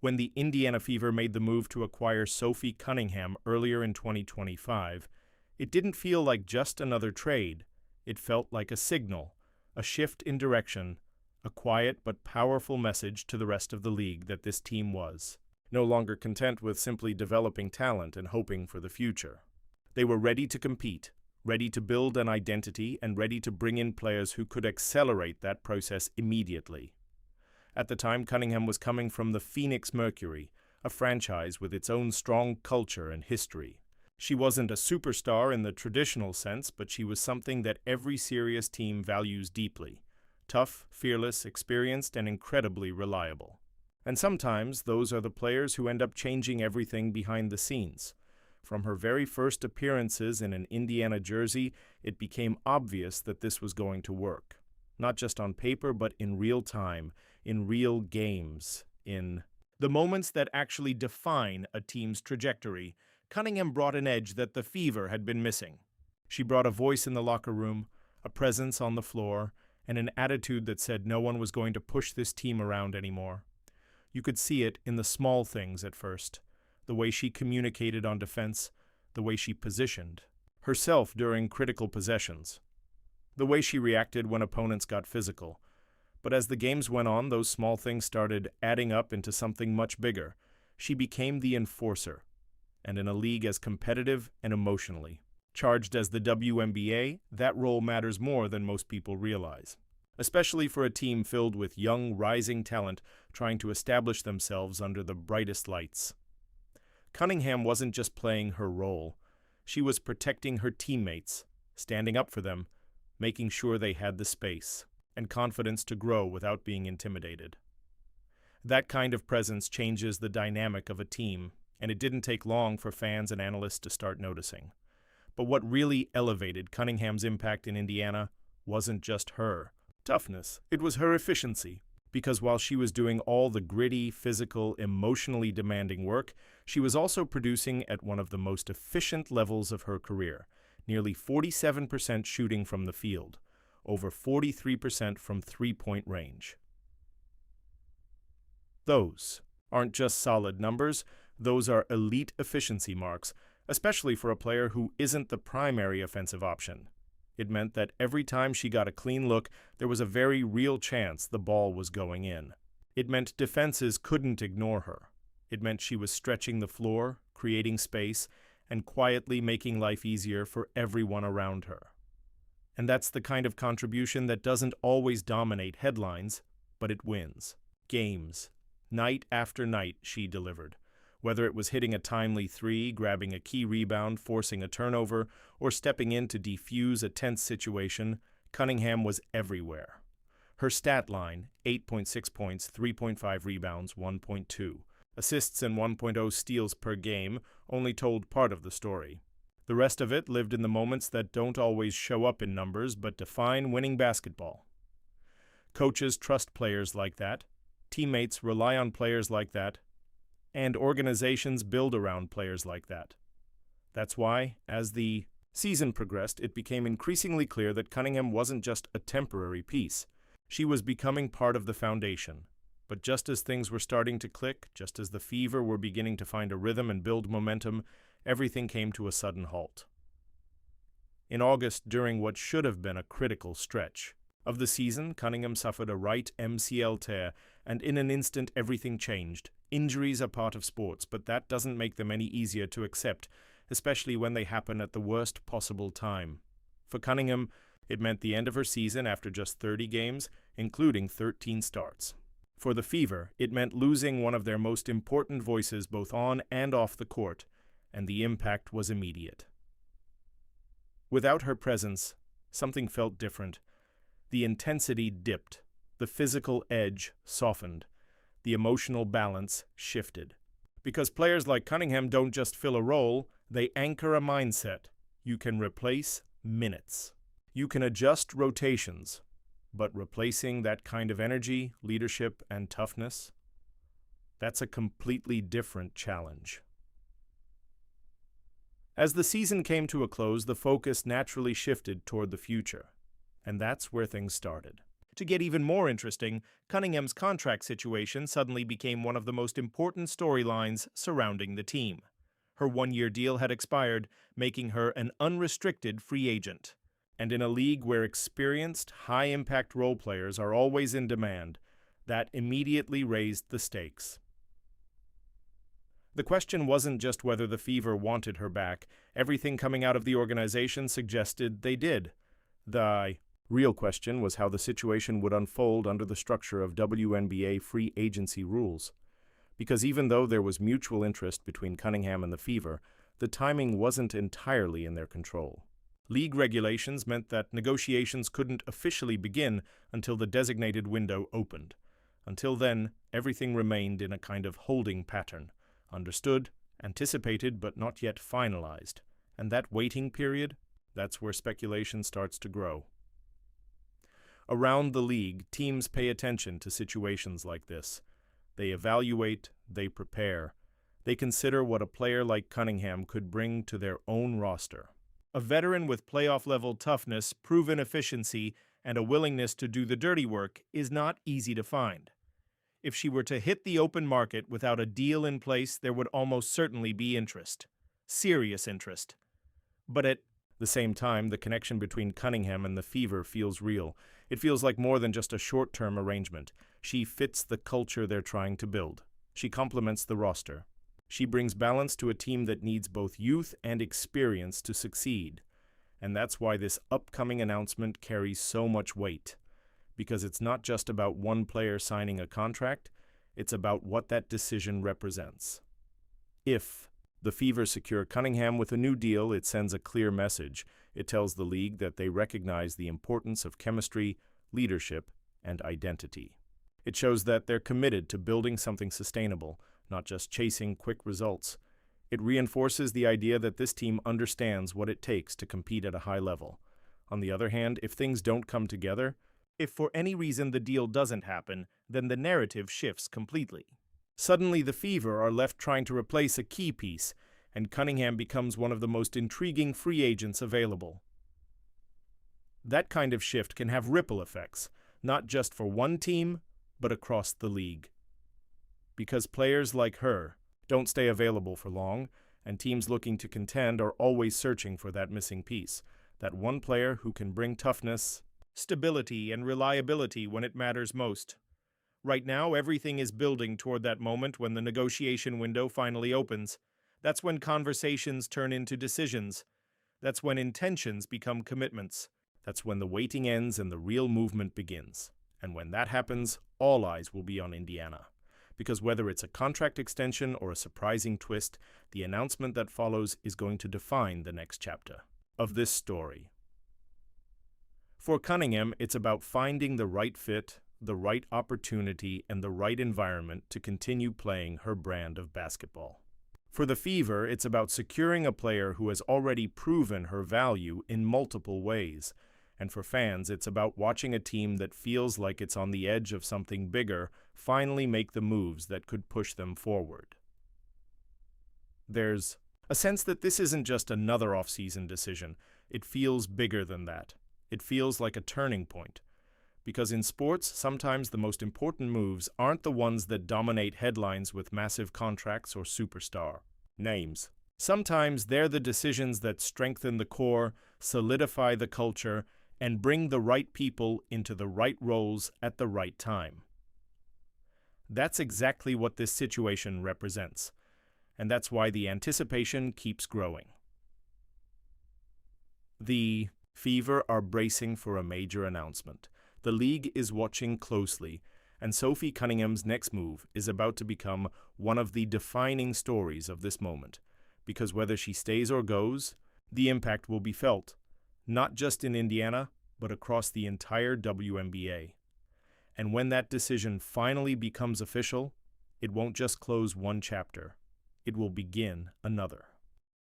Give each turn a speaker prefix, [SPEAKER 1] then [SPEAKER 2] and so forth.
[SPEAKER 1] When the Indiana Fever made the move to acquire Sophie Cunningham earlier in 2025, it didn't feel like just another trade. It felt like a signal, a shift in direction, a quiet but powerful message to the rest of the league that this team was no longer content with simply developing talent and hoping for the future. They were ready to compete, ready to build an identity, and ready to bring in players who could accelerate that process immediately. At the time, Cunningham was coming from the Phoenix Mercury, a franchise with its own strong culture and history. She wasn't a superstar in the traditional sense, but she was something that every serious team values deeply: tough, fearless, experienced, and incredibly reliable. And sometimes those are the players who end up changing everything behind the scenes. From her very first appearances in an Indiana jersey, it became obvious that this was going to work. Not just on paper, but in real time, in real games, in the moments that actually define a team's trajectory. Cunningham brought an edge that the Fever had been missing. She brought a voice in the locker room, a presence on the floor, and an attitude that said no one was going to push this team around anymore. You could see it in the small things at first: the way she communicated on defense, the way she positioned herself during critical possessions, the way she reacted when opponents got physical. But as the games went on, those small things started adding up into something much bigger. She became the enforcer, and in a league as competitive and emotionally charged as the WNBA, that role matters more than most people realize, especially for a team filled with young, rising talent trying to establish themselves under the brightest lights. Cunningham wasn't just playing her role. She was protecting her teammates, standing up for them, making sure they had the space and confidence to grow without being intimidated. That kind of presence changes the dynamic of a team, and it didn't take long for fans and analysts to start noticing. But what really elevated Cunningham's impact in Indiana wasn't just her toughness, it was her efficiency. Because while she was doing all the gritty, physical, emotionally demanding work, she was also producing at one of the most efficient levels of her career: nearly 47% shooting from the field, over 43% from three-point range. Those aren't just solid numbers, those are elite efficiency marks, especially for a player who isn't the primary offensive option. It meant that every time she got a clean look, there was a very real chance the ball was going in. It meant defenses couldn't ignore her. It meant she was stretching the floor, creating space, and quietly making life easier for everyone around her. And that's the kind of contribution that doesn't always dominate headlines, but it wins games. Night after night, she delivered. Whether it was hitting a timely three, grabbing a key rebound, forcing a turnover, or stepping in to defuse a tense situation, Cunningham was everywhere. Her stat line: 8.6 points, 3.5 rebounds, 1.2 assists, and 1.0 steals per game, only told part of the story. The rest of it lived in the moments that don't always show up in numbers but define winning basketball. Coaches trust players like that, teammates rely on players like that, and organizations build around players like that. That's why, as the season progressed, it became increasingly clear that Cunningham wasn't just a temporary piece. She was becoming part of the foundation. But just as things were starting to click, just as the Fever were beginning to find a rhythm and build momentum, everything came to a sudden halt. In August, during what should have been a critical stretch of the season, Cunningham suffered a right MCL tear, and in an instant everything changed. Injuries are part of sports, but that doesn't make them any easier to accept, especially when they happen at the worst possible time. For Cunningham, it meant the end of her season after just 30 games, including 13 starts. For the Fever, it meant losing one of their most important voices both on and off the court, and the impact was immediate. Without her presence, something felt different. The intensity dipped, the physical edge softened, the emotional balance shifted. Because players like Cunningham don't just fill a role, they anchor a mindset. You can replace minutes. You can adjust rotations, but replacing that kind of energy, leadership, and toughness, that's a completely different challenge. As the season came to a close, the focus naturally shifted toward the future, and that's where things started. To get even more interesting, Cunningham's contract situation suddenly became one of the most important storylines surrounding the team. Her one-year deal had expired, making her an unrestricted free agent. And in a league where experienced, high-impact role players are always in demand, that immediately raised the stakes. The question wasn't just whether the Fever wanted her back. Everything coming out of the organization suggested they did. The real question was how the situation would unfold under the structure of WNBA free agency rules. Because even though there was mutual interest between Cunningham and the Fever, the timing wasn't entirely in their control. League regulations meant that negotiations couldn't officially begin until the designated window opened. Until then, everything remained in a kind of holding pattern, understood, anticipated, but not yet finalized. And that waiting period, that's where speculation starts to grow. Around the league, teams pay attention to situations like this. They evaluate, they prepare. They consider what a player like Cunningham could bring to their own roster. A veteran with playoff-level toughness, proven efficiency, and a willingness to do the dirty work is not easy to find. If she were to hit the open market without a deal in place, there would almost certainly be interest. Serious interest. But at the same time, the connection between Cunningham and the Fever feels real. It feels like more than just a short-term arrangement. She fits the culture they're trying to build. She complements the roster. She brings balance to a team that needs both youth and experience to succeed. And that's why this upcoming announcement carries so much weight. Because it's not just about one player signing a contract, it's about what that decision represents. If the Fever secure Cunningham with a new deal, it sends a clear message. It tells the league that they recognize the importance of chemistry, leadership, and identity. It shows that they're committed to building something sustainable, not just chasing quick results. It reinforces the idea that this team understands what it takes to compete at a high level. On the other hand, if things don't come together, if for any reason the deal doesn't happen, then the narrative shifts completely. Suddenly the Fever are left trying to replace a key piece, and Cunningham becomes one of the most intriguing free agents available. That kind of shift can have ripple effects, not just for one team, but across the league. Because players like her don't stay available for long, and teams looking to contend are always searching for that missing piece, that one player who can bring toughness, stability, and reliability when it matters most. Right now, everything is building toward that moment when the negotiation window finally opens. That's when conversations turn into decisions. That's when intentions become commitments. That's when the waiting ends and the real movement begins. And when that happens, all eyes will be on Indiana. Because whether it's a contract extension or a surprising twist, the announcement that follows is going to define the next chapter of this story. For Cunningham, it's about finding the right fit, the right opportunity, and the right environment to continue playing her brand of basketball. For the Fever, it's about securing a player who has already proven her value in multiple ways. And for fans, it's about watching a team that feels like it's on the edge of something bigger finally make the moves that could push them forward. There's a sense that this isn't just another off-season decision. It feels bigger than that. It feels like a turning point. Because in sports, sometimes the most important moves aren't the ones that dominate headlines with massive contracts or superstar names. Sometimes they're the decisions that strengthen the core, solidify the culture, and bring the right people into the right roles at the right time. That's exactly what this situation represents, and that's why the anticipation keeps growing. The Fever are bracing for a major announcement. The league is watching closely, and Sophie Cunningham's next move is about to become one of the defining stories of this moment, because whether she stays or goes, the impact will be felt, not just in Indiana, but across the entire WNBA. And when that decision finally becomes official, it won't just close one chapter, it will begin another.